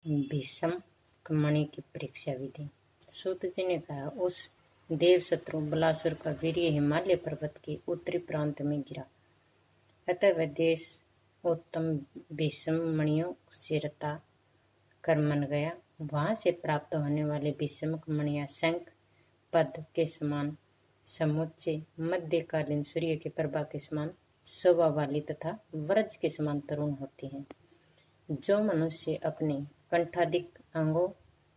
भीष्म मणि की परीक्षा विधि। सूत जी ने कहा, उस देव शत्रु बलासुर का वीर्य हिमालय पर्वत के उत्तरी प्रांत में गिरा, अतः वह देश उत्तम भीष्म मणियों से रता कर मन गया। वहां से प्राप्त होने वाले भीष्म मणियां शंख पद के समान समुच्चय, मध्यकालीन सूर्य की प्रभा के समान शोभा वाली तथा वज्र के समान तरुण होती हैं। जो मनुष्य अपने कंठाधिक अंगों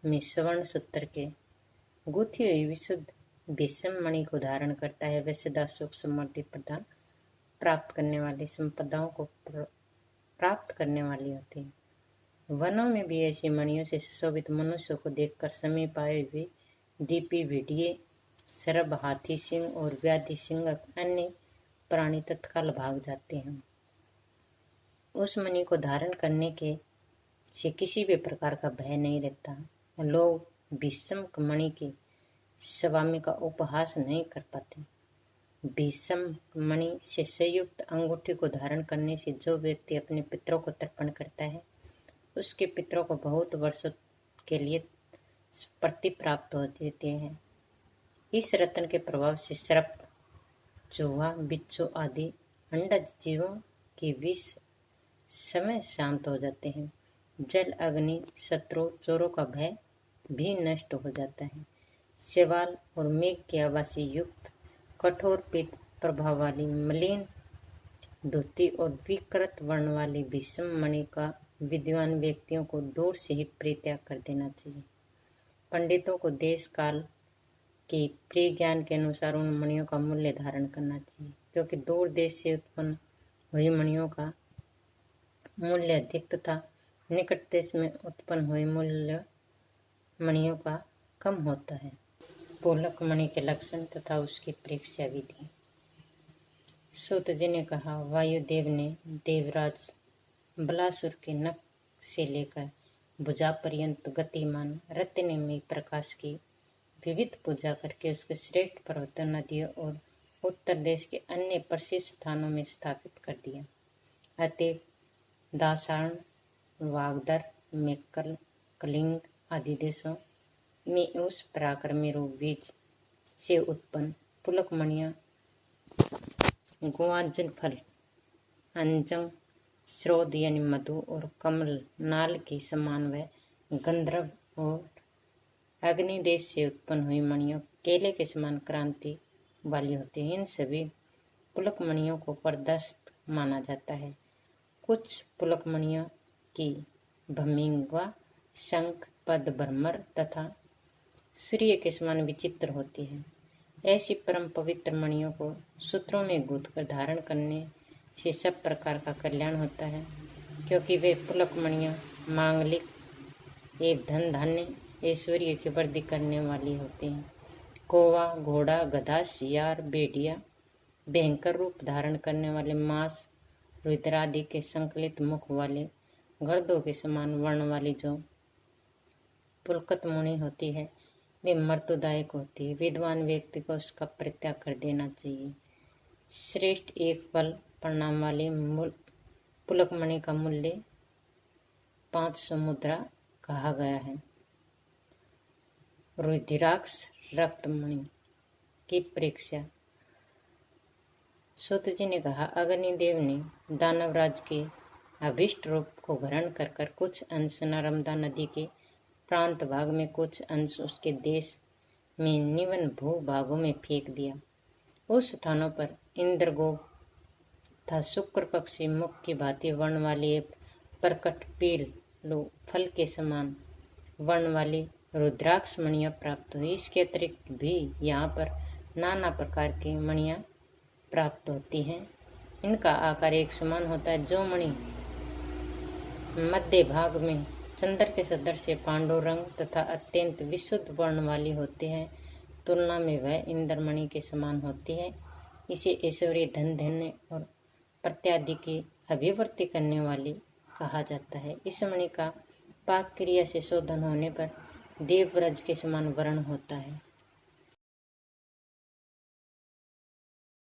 में स्वर्ण सूत्र के गुथी हुई विशुद्ध भीष्म मणि को धारण करता है, वह सदा सुख समृद्धि प्रदान प्राप्त करने वाली संपदाओं को प्राप्त करने वाली होती है। वनों में भी ऐसी मणियों से सुशोभित मनुष्यों को देखकर समीप आए हुए दीपी, भेड़िए, सर्प, हाथी सिंह और व्याधि सिंह अन्य प्राणी तत्काल भाग जाते हैं। उस मणि को धारण करने के से किसी भी प्रकार का भय नहीं रहता। लोग भीष्म मणि के स्वामी का उपहास नहीं कर पाते। भीष्म मणि से संयुक्त अंगूठी को धारण करने से जो व्यक्ति अपने पितरों को तर्पण करता है, उसके पितरों को बहुत वर्षों के लिए प्रति प्राप्त हो जाते हैं। इस रत्न के प्रभाव से सर्प, चूहा, बिच्छू आदि अंडज जीवों के विष समय शांत हो जाते हैं। जल, अग्नि, शत्रु, चोरों का भय भी नष्ट हो जाता है। शैवाल और मेघ की आभा से युक्त कठोर पीत प्रभाव वाली मलिन धोती और विकृत वर्ण वाली भीष्म मणि का विद्वान व्यक्तियों को दूर से ही परित्याग कर देना चाहिए। पंडितों को देश काल के प्रिय ज्ञान के अनुसार उन मणियों का मूल्य धारण करना चाहिए, क्योंकि दूर देश से उत्पन्न हुई मणियों का मूल्य अधिक तथा निकट देश में उत्पन्न हुए मूल्य मणियों का कम होता है। पुलक मणि के लक्षण तथा उसकी परीक्षा विधि। सूत जी ने कहा, वायुदेव ने देवराज बलासुर के नख से लेकर भुजा पर्यंत गतिमान रत्नमय प्रकाश की विविध पूजा करके उसके श्रेष्ठ पर्वतों, नदियों और उत्तर देश के अन्य प्रसिद्ध स्थानों में स्थापित कर दिया। अतः दासारण, वागदर, मेक्कल, कलिंग आदि देशों में उस पराक्रमी रूप बीज से उत्पन्न पुलक मणियां गुआंजन फल, अंजंग, स्रोत यानी मधु और कमल नाल के समान व गंधर्व और अग्नि देश से उत्पन्न हुई मणियों केले के समान क्रांति वाली होती है। इन सभी पुलक मणियों को परदस्त माना जाता है। कुछ पुलक मणियों की भमिंगवा, शंख, पद, भ्रमर तथा सूर्य के समान विचित्र होती है। ऐसी परम पवित्र मणियों को सूत्रों में गूंथकर धारण करने से सब प्रकार का कल्याण होता है, क्योंकि वे पुलक मणियां मांगलिक एक धन, धान्य, ऐश्वर्य की वृद्धि करने वाली होती हैं। कौवा, घोड़ा, गधा, सियार, भेड़िया, भयंकर रूप धारण करने वाले मांस, रुद्र आदि के संकलित मुख वाले गर्दों के समान वर्ण वाली जो पुलकत मणि होती है, वे मृत्युदायक होती है। विद्वान व्यक्ति को उसका परित्याग कर देना चाहिए। श्रेष्ठ एक फल परिणाम वाली पुलक मणि का मूल्य 500 मुद्रा कहा गया है। रुधिराक्ष रक्त मणि की परीक्षा। सूत जी ने कहा, अग्निदेव ने दानवराज के अभिष्ट रूप को ग्रहण कर कुछ अंश नर्मदा नदी के प्रांत भाग में, कुछ अंश उसके देश में निवन भू भागों में फेंक दिया। उस स्थानों पर इंद्रगोप तथा शुक्र पक्षी मुख की भांति वर्ण वाली एक प्रकट पील फल के समान वर्ण वाली रुद्राक्ष मणियां प्राप्त हुई। इसके अतिरिक्त भी यहाँ पर नाना प्रकार की मणियां प्राप्त होती हैं। इनका आकार एक समान होता है। जो मणि मध्य भाग में चंद्र के सदृश पांडु रंग तथा अत्यंत विशुद्ध वर्ण वाली होती है, तुलना में वह इंद्रमणि के समान होती है। इसे ऐश्वर्य, धन, धन्य और प्रत्यादि की अभिवृद्धि करने वाली कहा जाता है। इस मणि का पाक क्रिया से शोधन होने पर देवव्रज के समान वर्ण होता है।